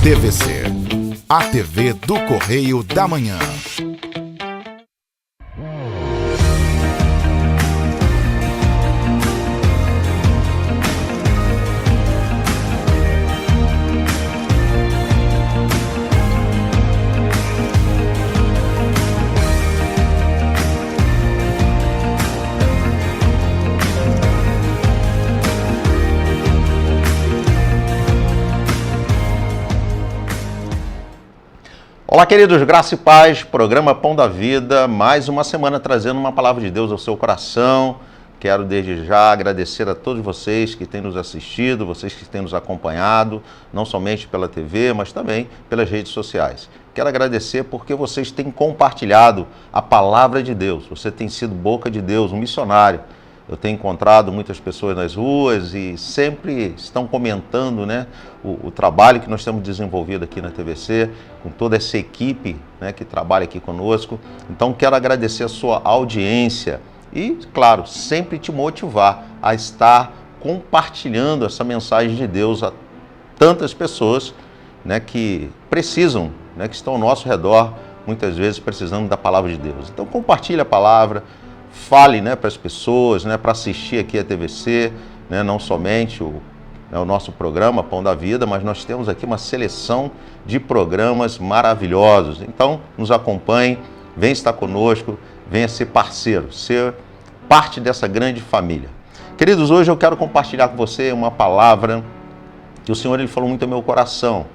TVC, a TV do Correio da Manhã. Olá, queridos, graça e paz, programa Pão da Vida, mais uma semana trazendo uma palavra de Deus ao seu coração. Quero desde já agradecer a todos vocês que têm nos assistido, vocês que têm nos acompanhado, não somente pela TV, mas também pelas redes sociais. Quero agradecer porque vocês têm compartilhado a palavra de Deus, você tem sido boca de Deus, um missionário. Eu tenho encontrado muitas pessoas nas ruas e sempre estão comentando, né, o trabalho que nós temos desenvolvido aqui na TVC, com toda essa equipe, né, que trabalha aqui conosco. Então quero agradecer a sua audiência e, claro, sempre te motivar a estar compartilhando essa mensagem de Deus a tantas pessoas, né, que precisam, né, que estão ao nosso redor, muitas vezes precisando da palavra de Deus. Então compartilhe a palavra. Fale, né, para as pessoas, né, para assistir aqui a TVC, né, não somente o nosso programa Pão da Vida, mas nós temos aqui uma seleção de programas maravilhosos. Então, nos acompanhe, venha estar conosco, venha ser parceiro, ser parte dessa grande família. Queridos, hoje eu quero compartilhar com você uma palavra que o Senhor ele falou muito ao meu coração.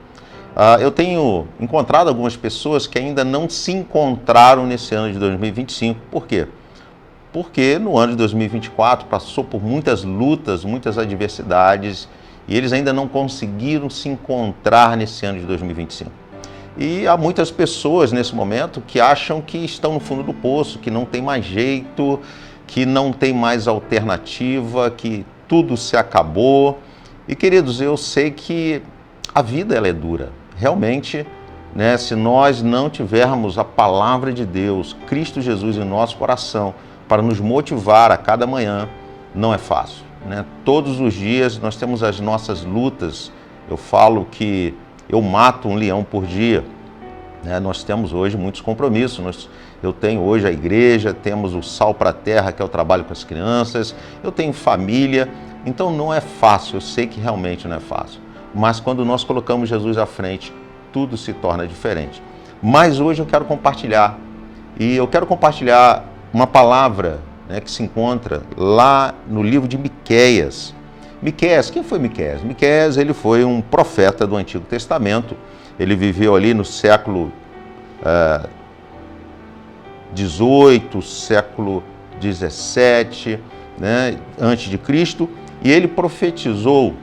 Eu tenho encontrado algumas pessoas que ainda não se encontraram nesse ano de 2025. Por quê? Porque no ano de 2024 passou por muitas lutas, muitas adversidades e eles ainda não conseguiram se encontrar nesse ano de 2025. E há muitas pessoas nesse momento que acham que estão no fundo do poço, que não tem mais jeito, que não tem mais alternativa, que tudo se acabou. E queridos, eu sei que a vida ela é dura. Realmente, né, se nós não tivermos a palavra de Deus, Cristo Jesus em nosso coração, para nos motivar a cada manhã, não é fácil, né? Todos os dias nós temos as nossas lutas. Eu falo que eu mato um leão por dia, né? Nós temos hoje muitos compromissos. Eu tenho hoje a igreja, temos o Sal para a Terra, que é o trabalho com as crianças, eu tenho família, então não é fácil, eu sei que realmente não é fácil. Mas quando nós colocamos Jesus à frente, tudo se torna diferente. Mas hoje eu quero compartilhar, e eu quero compartilhar uma palavra, né, que se encontra lá no livro de Miqueias. Miqueias, quem foi Miqueias? Miqueias, ele foi um profeta do Antigo Testamento. Ele viveu ali no século 18, século 17, né, antes de Cristo, e ele profetizou,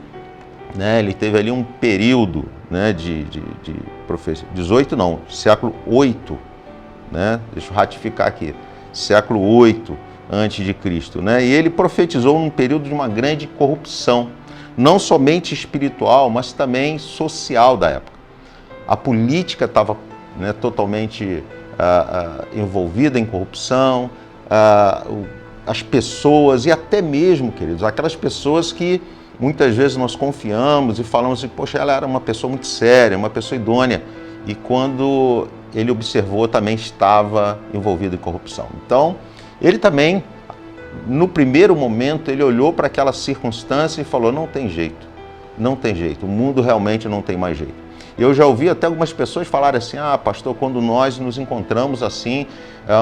né, ele teve ali um período, né, de profecia, 18 não, século 8, né, deixa eu ratificar aqui, século 8 antes de Cristo, né? E ele profetizou num período de uma grande corrupção, não somente espiritual, mas também social da época. A política estava, né, totalmente envolvida em corrupção, as pessoas e até mesmo, queridos, aquelas pessoas que muitas vezes nós confiamos e falamos assim, poxa, ela era uma pessoa muito séria, uma pessoa idônea, e quando ele observou, também estava envolvido em corrupção. Então, ele também, no primeiro momento, ele olhou para aquela circunstância e falou, não tem jeito, não tem jeito, o mundo realmente não tem mais jeito. Eu já ouvi até algumas pessoas falarem assim, pastor, quando nós nos encontramos assim,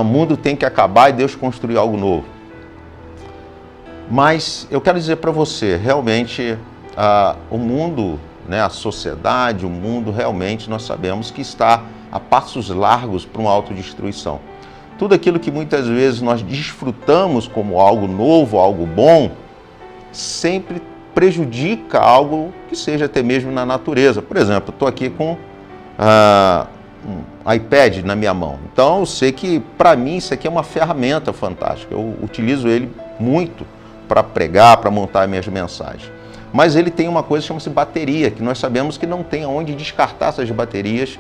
o mundo tem que acabar e Deus construir algo novo. Mas eu quero dizer para você, realmente, o mundo, né, a sociedade, o mundo, realmente, nós sabemos que está a passos largos para uma autodestruição. Tudo aquilo que muitas vezes nós desfrutamos como algo novo, algo bom, sempre prejudica algo que seja até mesmo na natureza. Por exemplo, eu estou aqui com um iPad na minha mão. Então eu sei que para mim isso aqui é uma ferramenta fantástica. Eu utilizo ele muito para pregar, para montar minhas mensagens. Mas ele tem uma coisa que chama-se bateria, que nós sabemos que não tem aonde descartar essas baterias.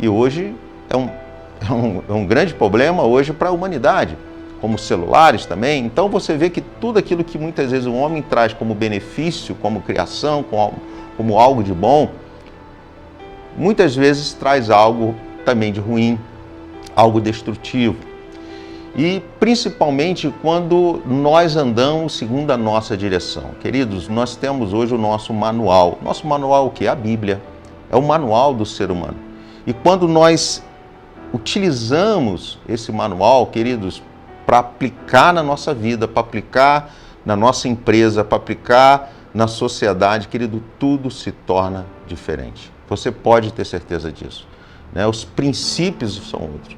E hoje é um grande problema hoje para a humanidade, como celulares também. Então você vê que tudo aquilo que muitas vezes o homem traz como benefício, como criação, como algo de bom, muitas vezes traz algo também de ruim, algo destrutivo. E principalmente quando nós andamos segundo a nossa direção. Queridos, nós temos hoje o nosso manual. Nosso manual o quê? A Bíblia. É o manual do ser humano. E quando nós utilizamos esse manual, queridos, para aplicar na nossa vida, para aplicar na nossa empresa, para aplicar na sociedade, querido, tudo se torna diferente. Você pode ter certeza disso, né? Os princípios são outros.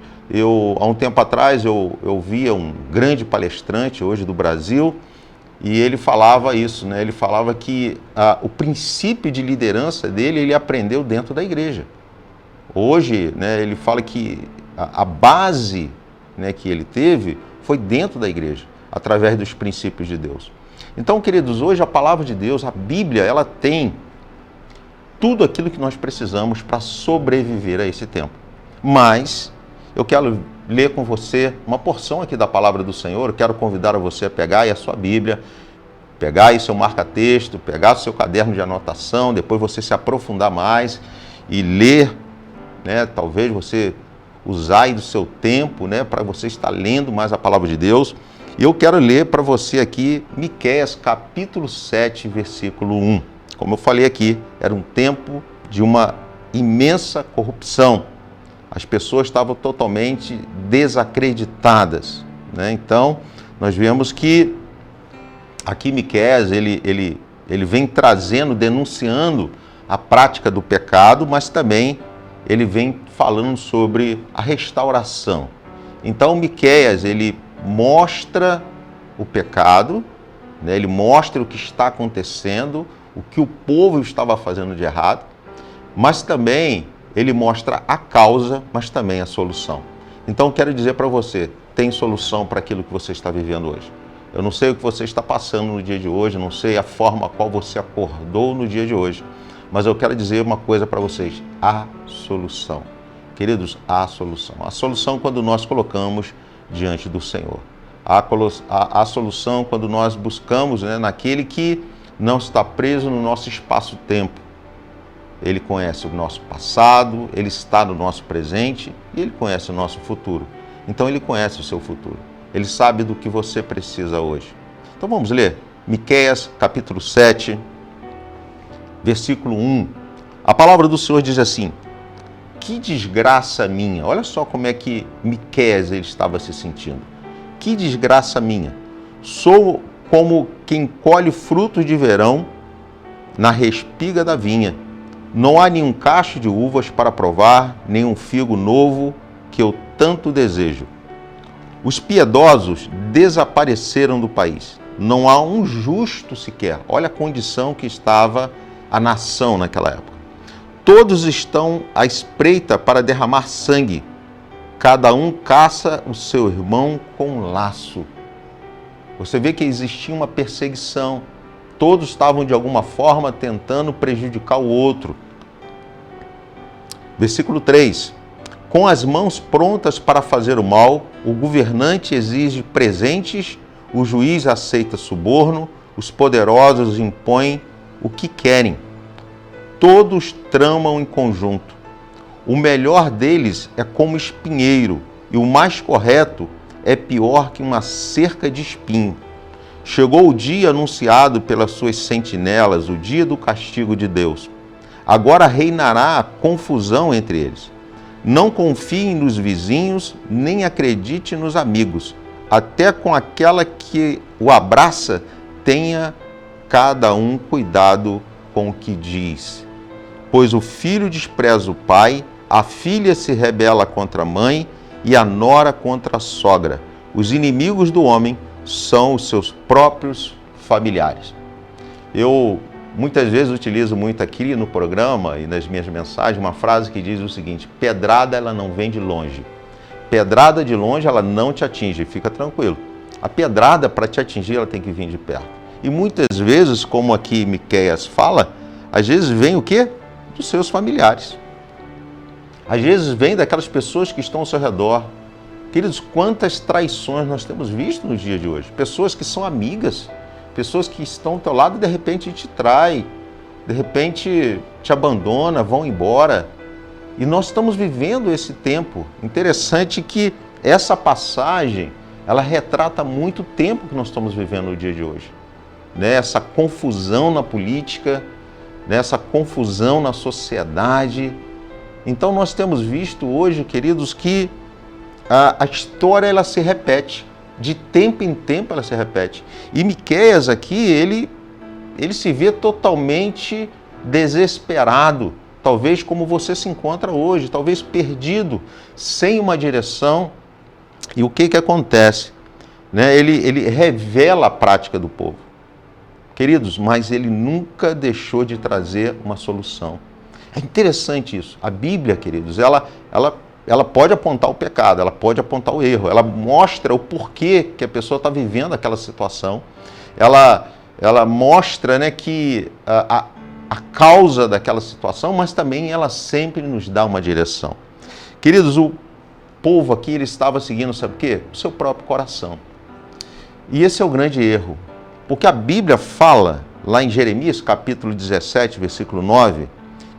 Há um tempo atrás, eu via um grande palestrante hoje do Brasil e ele falava isso, né? Ele falava que o princípio de liderança dele, ele aprendeu dentro da igreja. Hoje, né, ele fala que a base, né, que ele teve foi dentro da igreja, através dos princípios de Deus. Então, queridos, hoje a palavra de Deus, a Bíblia, ela tem tudo aquilo que nós precisamos para sobreviver a esse tempo. Mas eu quero ler com você uma porção aqui da palavra do Senhor. Eu quero convidar você a pegar aí a sua Bíblia, pegar aí seu marca-texto, pegar o seu caderno de anotação, depois você se aprofundar mais e ler, né? Talvez você usar aí do seu tempo, né, para você estar lendo mais a palavra de Deus. E eu quero ler para você aqui Miqueias capítulo 7, versículo 1. Como eu falei aqui, era um tempo de uma imensa corrupção. As pessoas estavam totalmente desacreditadas, né? Então, nós vemos que aqui Miqueias, ele vem trazendo, denunciando a prática do pecado, mas também ele vem falando sobre a restauração. Então, Miqueias, ele mostra o pecado, né? Ele mostra o que está acontecendo, o que o povo estava fazendo de errado, mas também ele mostra a causa, mas também a solução. Então, quero dizer para você, tem solução para aquilo que você está vivendo hoje. Eu não sei o que você está passando no dia de hoje, não sei a forma a qual você acordou no dia de hoje, mas eu quero dizer uma coisa para vocês, há solução. Queridos, há solução. A solução quando nós colocamos diante do Senhor. Há solução quando nós buscamos, né, naquele que não está preso no nosso espaço-tempo. Ele conhece o nosso passado, ele está no nosso presente e ele conhece o nosso futuro. Então ele conhece o seu futuro. Ele sabe do que você precisa hoje. Então vamos ler Miqueias capítulo 7, versículo 1. A palavra do Senhor diz assim: que desgraça minha. Olha só como é que Miqueias ele estava se sentindo. Que desgraça minha. Sou como quem colhe frutos de verão na respiga da vinha. Não há nenhum cacho de uvas para provar, nenhum figo novo que eu tanto desejo. Os piedosos desapareceram do país. Não há um justo sequer. Olha a condição que estava a nação naquela época. Todos estão à espreita para derramar sangue. Cada um caça o seu irmão com um laço. Você vê que existia uma perseguição. Todos estavam de alguma forma tentando prejudicar o outro. Versículo 3. Com as mãos prontas para fazer o mal, o governante exige presentes, o juiz aceita suborno, os poderosos impõem o que querem. Todos tramam em conjunto. O melhor deles é como espinheiro, e o mais correto é pior que uma cerca de espinho. Chegou o dia anunciado pelas suas sentinelas, o dia do castigo de Deus. Agora reinará a confusão entre eles. Não confie nos vizinhos, nem acredite nos amigos. Até com aquela que o abraça, tenha cada um cuidado com o que diz. Pois o filho despreza o pai, a filha se rebela contra a mãe e a nora contra a sogra. Os inimigos do homem são os seus próprios familiares. Eu muitas vezes utilizo muito aqui no programa e nas minhas mensagens uma frase que diz o seguinte: pedrada ela não vem de longe. Pedrada de longe ela não te atinge, fica tranquilo. A pedrada para te atingir ela tem que vir de perto. E muitas vezes, como aqui Miqueias fala, às vezes vem o quê? Dos seus familiares. Às vezes vem daquelas pessoas que estão ao seu redor. Queridos, quantas traições nós temos visto nos dias de hoje. Pessoas que são amigas, pessoas que estão ao teu lado e de repente te traem, de repente te abandona, vão embora. E nós estamos vivendo esse tempo. Interessante que essa passagem, ela retrata muito o tempo que nós estamos vivendo no dia de hoje. Né? Essa confusão na política, né? Essa confusão na sociedade. Então nós temos visto hoje, queridos, que a história ela se repete. De tempo em tempo ela se repete. E Miqueias aqui, ele se vê totalmente desesperado. Talvez como você se encontra hoje, talvez perdido, sem uma direção. E o que acontece? Né? Ele revela a prática do povo. Queridos, mas ele nunca deixou de trazer uma solução. É interessante isso. A Bíblia, queridos, ela pode apontar o pecado, ela pode apontar o erro, ela mostra o porquê que a pessoa está vivendo aquela situação, ela mostra, né, que a causa daquela situação, mas também ela sempre nos dá uma direção. Queridos, o povo aqui, ele estava seguindo, sabe o quê? O seu próprio coração. E esse é o grande erro, porque a Bíblia fala, lá em Jeremias, capítulo 17, versículo 9,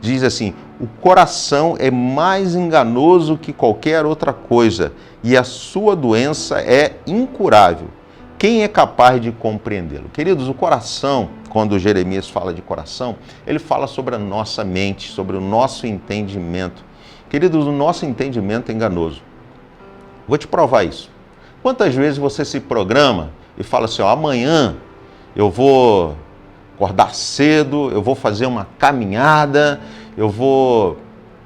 diz assim: o coração é mais enganoso que qualquer outra coisa, e a sua doença é incurável. Quem é capaz de compreendê-lo? Queridos, o coração, quando Jeremias fala de coração, ele fala sobre a nossa mente, sobre o nosso entendimento. Queridos, o nosso entendimento é enganoso. Vou te provar isso. Quantas vezes você se programa e fala assim, ó, amanhã eu vou acordar cedo, eu vou fazer uma caminhada, eu vou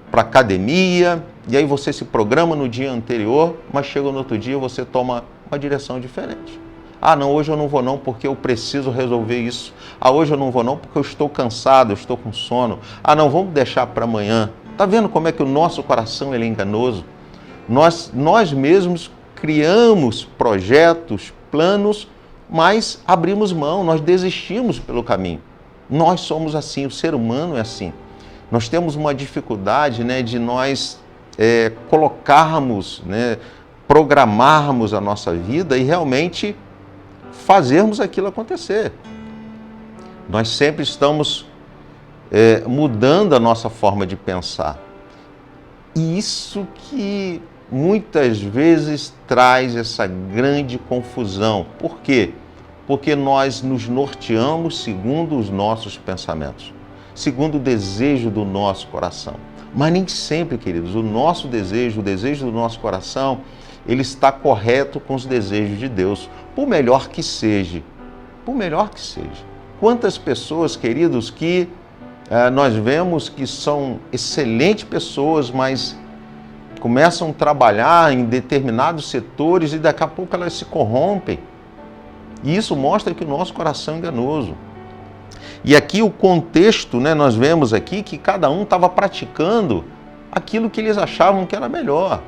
para academia, e aí você se programa no dia anterior, mas chega no outro dia você toma uma direção diferente. Ah, não, hoje eu não vou não porque eu preciso resolver isso. Ah, hoje eu não vou não porque eu estou cansado, eu estou com sono. Ah, não, vamos deixar para amanhã. Está vendo como é que o nosso coração ele é enganoso? Nós mesmos criamos projetos, planos, mas abrimos mão, nós desistimos pelo caminho. Nós somos assim, o ser humano é assim. Nós temos uma dificuldade, né, de nós colocarmos, né, programarmos a nossa vida e realmente fazermos aquilo acontecer. Nós sempre estamos mudando a nossa forma de pensar. E isso que muitas vezes traz essa grande confusão. Por quê? Porque nós nos norteamos segundo os nossos pensamentos, segundo o desejo do nosso coração. Mas nem sempre, queridos, o nosso desejo, o desejo do nosso coração, ele está correto com os desejos de Deus, por melhor que seja. Por melhor que seja. Quantas pessoas, queridos, que nós vemos que são excelentes pessoas, mas começam a trabalhar em determinados setores e daqui a pouco elas se corrompem. E isso mostra que o nosso coração é enganoso. E aqui o contexto, né, nós vemos aqui que cada um estava praticando aquilo que eles achavam que era melhor.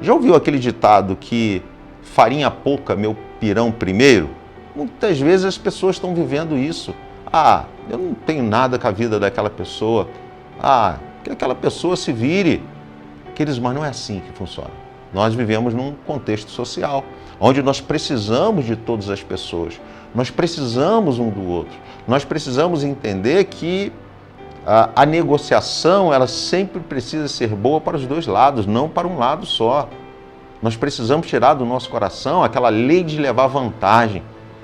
Já ouviu aquele ditado que farinha pouca, meu pirão primeiro? Muitas vezes as pessoas estão vivendo isso. Ah, eu não tenho nada com a vida daquela pessoa. Ah, que aquela pessoa se vire. Queridos, mas não é assim que funciona. Nós vivemos num contexto social, onde nós precisamos de todas as pessoas. Nós precisamos um do outro. Nós precisamos entender que a negociação, ela sempre precisa ser boa para os dois lados, não para um lado só. Nós precisamos tirar do nosso coração aquela lei de levar vantagem.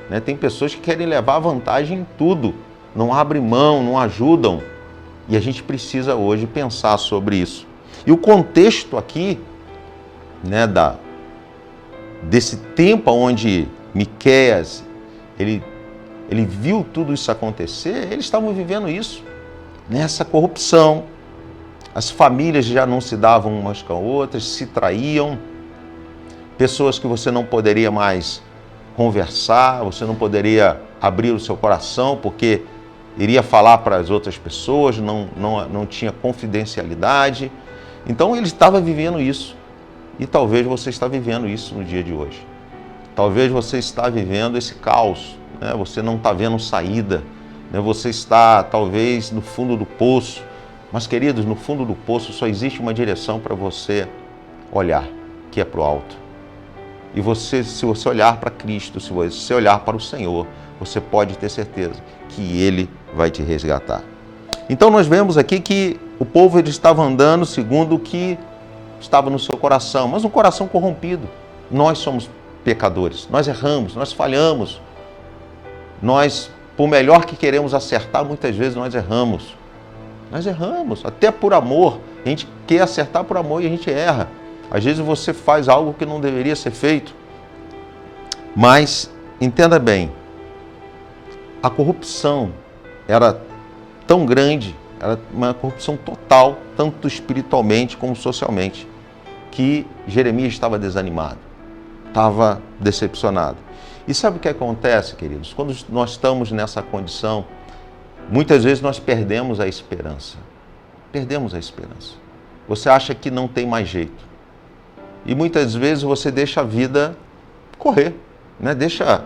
Né? Tem pessoas que querem levar vantagem em tudo, não abrem mão, não ajudam. E a gente precisa hoje pensar sobre isso. E o contexto aqui, né, desse tempo onde Miqueias, ele viu tudo isso acontecer, eles estavam vivendo isso, nessa corrupção. As famílias já não se davam umas com as outras, se traíam. Pessoas que você não poderia mais conversar, você não poderia abrir o seu coração, porque iria falar para as outras pessoas, não tinha confidencialidade. Então ele estava vivendo isso. E talvez você está vivendo isso no dia de hoje. Talvez você está vivendo esse caos, né? Você não está vendo saída, né? Você está talvez no fundo do poço. Mas, queridos, no fundo do poço só existe uma direção para você olhar, que é para o alto. E você, se você olhar para Cristo, se você olhar para o Senhor, você pode ter certeza que Ele vai te resgatar. Então nós vemos aqui que o povo ele estava andando segundo o que estava no seu coração, mas um coração corrompido. Nós somos pecadores, nós erramos, nós falhamos. Nós, por melhor que queremos acertar, muitas vezes nós erramos. Nós erramos, até por amor. A gente quer acertar por amor e a gente erra. Às vezes você faz algo que não deveria ser feito. Mas, entenda bem, a corrupção era tão grande, era uma corrupção total, tanto espiritualmente como socialmente, que Jeremias estava desanimado, estava decepcionado. E sabe o que acontece, queridos? Quando nós estamos nessa condição, muitas vezes nós perdemos a esperança. Perdemos a esperança. Você acha que não tem mais jeito. E muitas vezes você deixa a vida correr, né? Deixa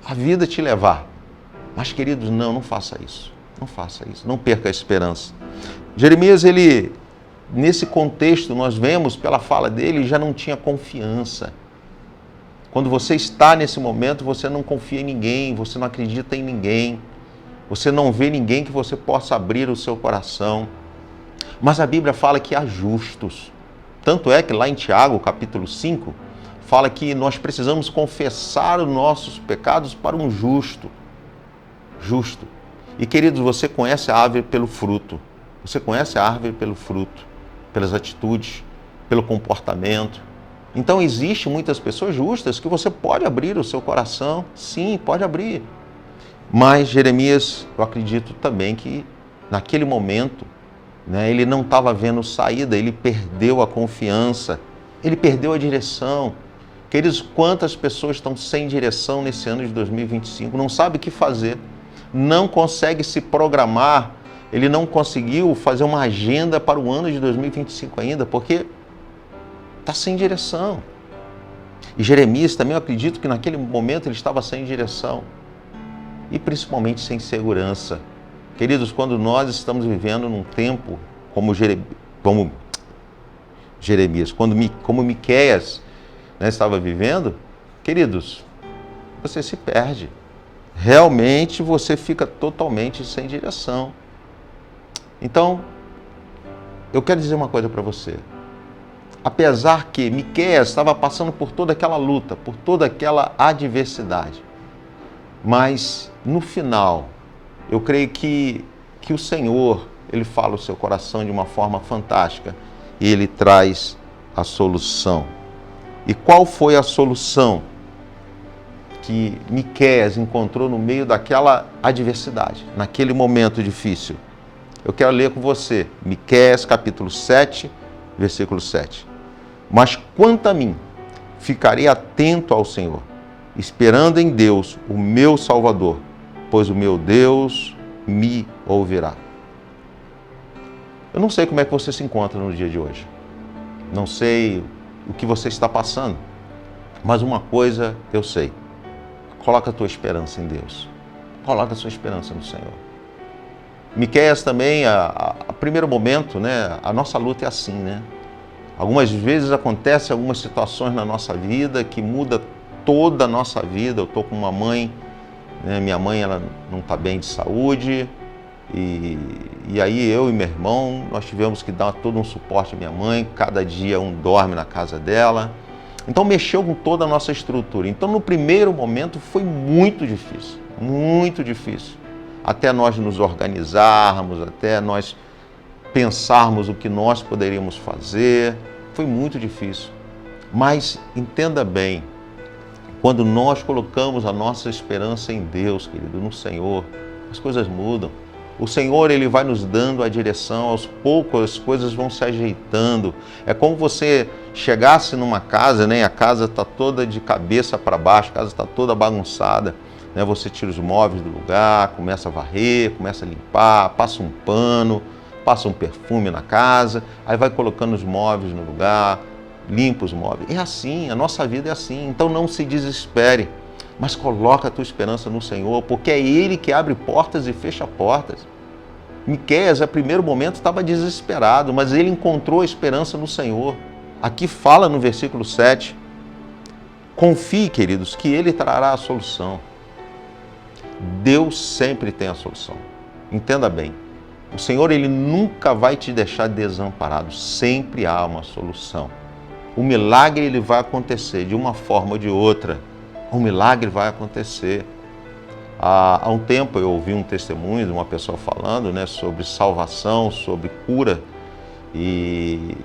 a vida te levar. Mas, queridos, não faça isso. Não faça isso. Não perca a esperança. Jeremias, nesse contexto, nós vemos pela fala dele, já não tinha confiança. Quando você está nesse momento, você não confia em ninguém, você não acredita em ninguém, você não vê ninguém que você possa abrir o seu coração. Mas a Bíblia fala que há justos. Tanto é que lá em Tiago, capítulo 5, fala que nós precisamos confessar os nossos pecados para um justo. Justo. E, queridos, você conhece a árvore pelo fruto. Você conhece a árvore pelo fruto, pelas atitudes, pelo comportamento. Então, existe muitas pessoas justas que você pode abrir o seu coração. Sim, pode abrir. Mas Jeremias, eu acredito também que naquele momento, né, ele não estava vendo saída, ele perdeu a confiança, ele perdeu a direção. Queridos, quantas pessoas estão sem direção nesse ano de 2025, não sabe o que fazer, não consegue se programar, ele não conseguiu fazer uma agenda para o ano de 2025 ainda, porque está sem direção. E Jeremias também, eu acredito que naquele momento ele estava sem direção e principalmente sem segurança. Queridos, quando nós estamos vivendo num tempo como Jeremias, como Miqueias, né, estava vivendo, queridos, você se perde. Realmente você fica totalmente sem direção. Então, eu quero dizer uma coisa para você. Apesar que Miqueias estava passando por toda aquela luta, por toda aquela adversidade, mas no final, eu creio que o Senhor, Ele fala o seu coração de uma forma fantástica e Ele traz a solução. E qual foi a solução que Miqueias encontrou no meio daquela adversidade, naquele momento difícil? Eu quero ler com você, Miqueias capítulo 7, versículo 7. Mas quanto a mim, ficarei atento ao Senhor, esperando em Deus, o meu Salvador, pois o meu Deus me ouvirá. Eu não sei como é que você se encontra no dia de hoje. Não sei o que você está passando. Mas uma coisa eu sei. Coloca a tua esperança em Deus. Coloca a sua esperança no Senhor. Miqueias também, a primeiro momento, né, a nossa luta é assim, né? Algumas vezes acontecem algumas situações na nossa vida que muda toda a nossa vida. Eu estou com uma mãe, né, minha mãe ela não está bem de saúde, e aí eu e meu irmão, nós tivemos que dar todo um suporte à minha mãe, cada dia um dorme na casa dela. Então mexeu com toda a nossa estrutura. Então no primeiro momento foi muito difícil, até nós nos organizarmos, até nós pensarmos o que nós poderíamos fazer, foi muito difícil. Mas entenda bem, quando nós colocamos a nossa esperança em Deus, querido, no Senhor, as coisas mudam. O Senhor, Ele vai nos dando a direção, aos poucos as coisas vão se ajeitando. É como você chegasse numa casa, né? A casa está toda de cabeça para baixo, a casa está toda bagunçada, né? Você tira os móveis do lugar, começa a varrer, começa a limpar, passa um pano, passa um perfume na casa, aí vai colocando os móveis no lugar, limpa os móveis. É assim, a nossa vida é assim. Então não se desespere, mas coloca a tua esperança no Senhor, porque é Ele que abre portas e fecha portas. Miqueias, a primeiro momento, estava desesperado, mas ele encontrou a esperança no Senhor. Aqui fala no versículo 7, confie, queridos, que Ele trará a solução. Deus sempre tem a solução. Entenda bem, o Senhor, Ele nunca vai te deixar desamparado, sempre há uma solução. O milagre, ele vai acontecer de uma forma ou de outra. O milagre vai acontecer. Há um tempo eu ouvi um testemunho de uma pessoa falando, né, sobre salvação, sobre cura, e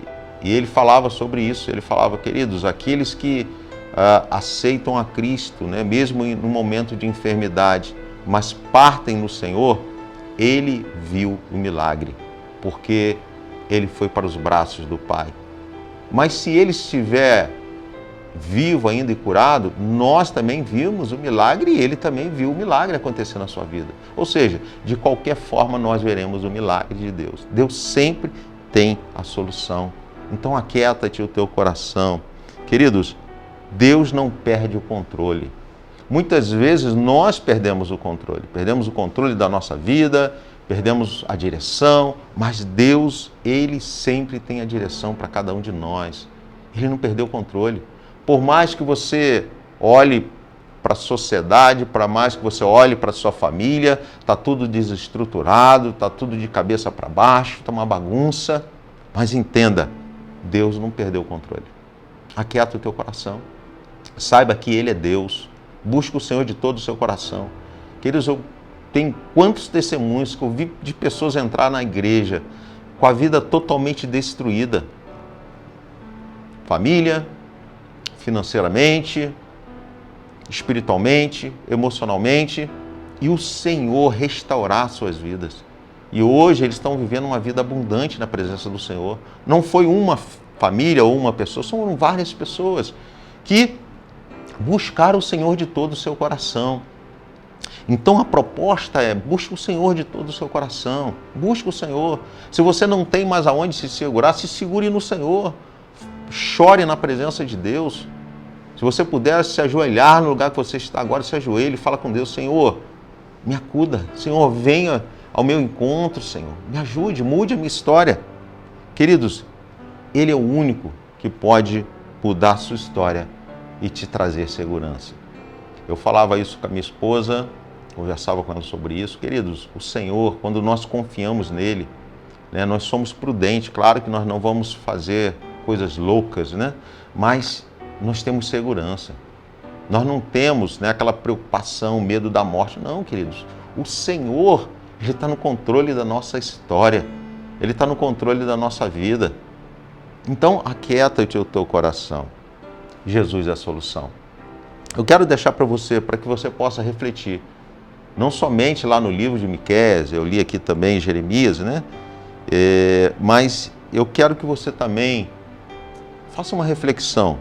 ele falava sobre isso. Ele falava, queridos, aqueles que aceitam a Cristo, né, mesmo no momento de enfermidade, mas partem no Senhor, ele viu o milagre, porque ele foi para os braços do Pai. Mas se ele estiver vivo ainda e curado, nós também vimos o milagre e ele também viu o milagre acontecer na sua vida. Ou seja, de qualquer forma nós veremos o milagre de Deus. Deus sempre tem a solução. Então aquieta-te o teu coração. Queridos, Deus não perde o controle. Muitas vezes nós perdemos o controle da nossa vida, perdemos a direção, mas Deus, Ele sempre tem a direção para cada um de nós. Ele não perdeu o controle. Por mais que você olhe para a sociedade, por mais que você olhe para a sua família, está tudo desestruturado, está tudo de cabeça para baixo, está uma bagunça, mas entenda, Deus não perdeu o controle. Aquieta o teu coração, saiba que Ele é Deus, busca o Senhor de todo o seu coração. Queridos, eu tenho quantos testemunhos que eu vi de pessoas entrar na igreja com a vida totalmente destruída. Família, financeiramente, espiritualmente, emocionalmente, e o Senhor restaurar suas vidas. E hoje eles estão vivendo uma vida abundante na presença do Senhor. Não foi uma família ou uma pessoa, são várias pessoas que buscaram o Senhor de todo o seu coração. Então a proposta é, busque o Senhor de todo o seu coração, busque o Senhor. Se você não tem mais aonde se segurar, se segure no Senhor, chore na presença de Deus. Se você puder se ajoelhar no lugar que você está agora, se ajoelhe e fala com Deus, Senhor, me acuda, Senhor, venha ao meu encontro, Senhor, me ajude, mude a minha história. Queridos, Ele é o único que pode mudar a sua história e te trazer segurança. Eu falava isso com a minha esposa, conversava com ela sobre isso. Queridos, o Senhor, quando nós confiamos nele, né, nós somos prudentes. Claro que nós não vamos fazer coisas loucas, né? Mas nós temos segurança. Nós não temos, né, aquela preocupação, medo da morte. Não, queridos. O Senhor, Ele está no controle da nossa história. Ele está no controle da nossa vida. Então, aquieta-te o teu coração. Jesus é a solução. Eu quero deixar para que você possa refletir. Não somente lá no livro de Miqueias, eu li aqui também Jeremias, né? Mas eu quero que você também faça uma reflexão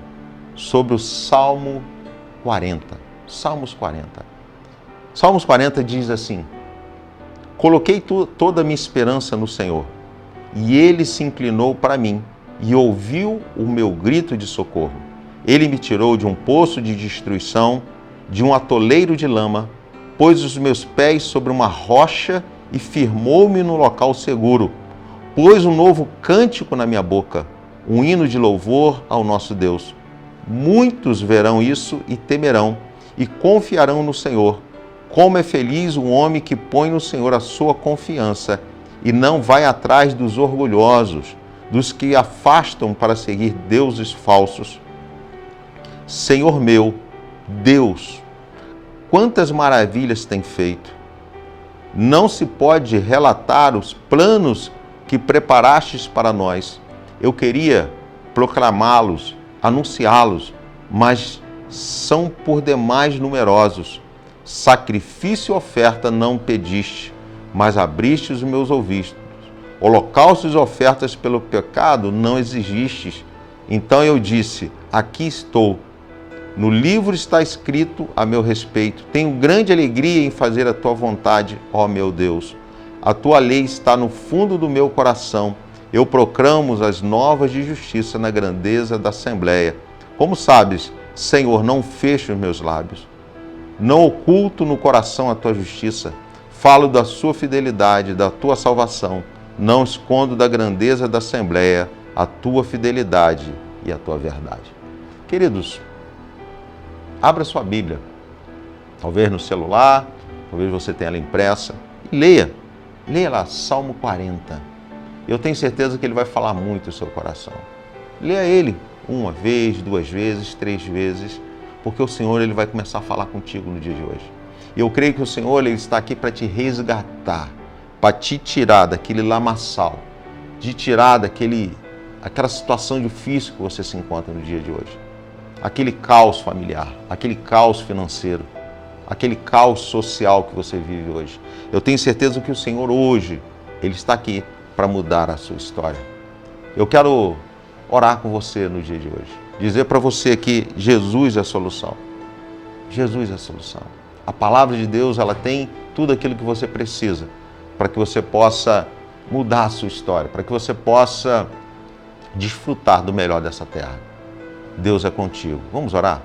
sobre o Salmo 40. Salmos 40. Salmos 40 diz assim: coloquei toda a minha esperança no Senhor, e Ele se inclinou para mim e ouviu o meu grito de socorro. Ele me tirou de um poço de destruição, de um atoleiro de lama, pôs os meus pés sobre uma rocha e firmou-me no local seguro. Pôs um novo cântico na minha boca, um hino de louvor ao nosso Deus. Muitos verão isso e temerão, e confiarão no Senhor. Como é feliz o homem que põe no Senhor a sua confiança e não vai atrás dos orgulhosos, dos que afastam para seguir deuses falsos. Senhor meu, Deus, quantas maravilhas tem feito! Não se pode relatar os planos que preparastes para nós. Eu queria proclamá-los, anunciá-los, mas são por demais numerosos. Sacrifício e oferta não pediste, mas abriste os meus ouvidos. Holocaustos e ofertas pelo pecado não exigistes. Então eu disse, aqui estou. No livro está escrito a meu respeito. Tenho grande alegria em fazer a tua vontade, ó meu Deus. A tua lei está no fundo do meu coração. Eu proclamo as novas de justiça na grandeza da Assembleia. Como sabes, Senhor, não fecho os meus lábios. Não oculto no coração a tua justiça. Falo da sua fidelidade, da tua salvação. Não escondo da grandeza da Assembleia a tua fidelidade e a tua verdade. Queridos, abra sua Bíblia, talvez no celular, talvez você tenha ela impressa, e leia Leia lá, Salmo 40. Eu tenho certeza que ele vai falar muito no seu coração. Leia ele uma vez, 2 vezes, 3 vezes, porque o Senhor ele vai começar a falar contigo no dia de hoje. E eu creio que o Senhor ele está aqui para te resgatar, para te tirar daquele lamaçal, de tirar aquela situação difícil que você se encontra no dia de hoje. Aquele caos familiar, aquele caos financeiro, aquele caos social que você vive hoje. Eu tenho certeza que o Senhor hoje, ele está aqui para mudar a sua história. Eu quero orar com você no dia de hoje. Dizer para você que Jesus é a solução. Jesus é a solução. A palavra de Deus, ela tem tudo aquilo que você precisa para que você possa mudar a sua história, para que você possa desfrutar do melhor dessa terra. Deus é contigo. Vamos orar?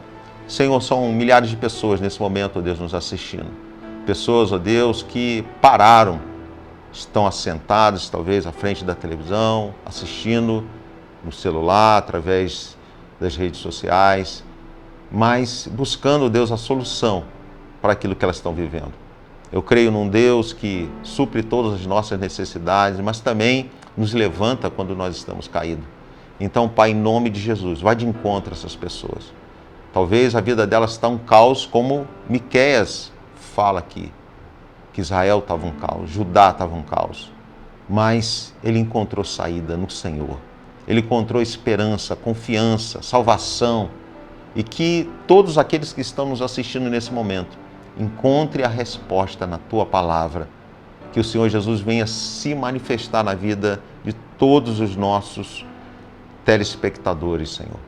Senhor, são milhares de pessoas nesse momento, ó Deus, nos assistindo. Pessoas, ó Deus, que pararam, estão assentadas, talvez, à frente da televisão, assistindo no celular, através das redes sociais, mas buscando, Deus, a solução para aquilo que elas estão vivendo. Eu creio num Deus que supre todas as nossas necessidades, mas também nos levanta quando nós estamos caídos. Então, Pai, em nome de Jesus, vai de encontro a essas pessoas. Talvez a vida delas está um caos, como Miqueias fala aqui, que Israel estava um caos, Judá estava um caos. Mas ele encontrou saída no Senhor. Ele encontrou esperança, confiança, salvação. E que todos aqueles que estão nos assistindo nesse momento encontrem a resposta na Tua palavra. Que o Senhor Jesus venha se manifestar na vida de todos os nossos telespectadores, Senhor.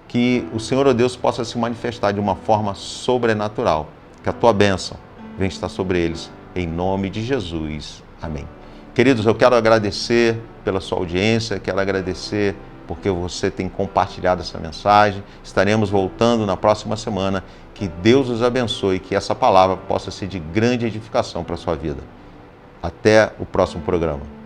Que o Senhor, ó Deus, possa se manifestar de uma forma sobrenatural. Que a Tua bênção venha estar sobre eles. Em nome de Jesus. Amém. Queridos, eu quero agradecer pela sua audiência, quero agradecer porque você tem compartilhado essa mensagem. Estaremos voltando na próxima semana. Que Deus os abençoe e que essa palavra possa ser de grande edificação para a sua vida. Até o próximo programa.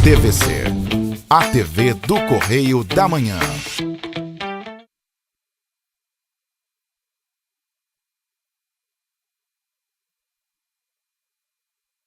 TVC, a TV do Correio da Manhã.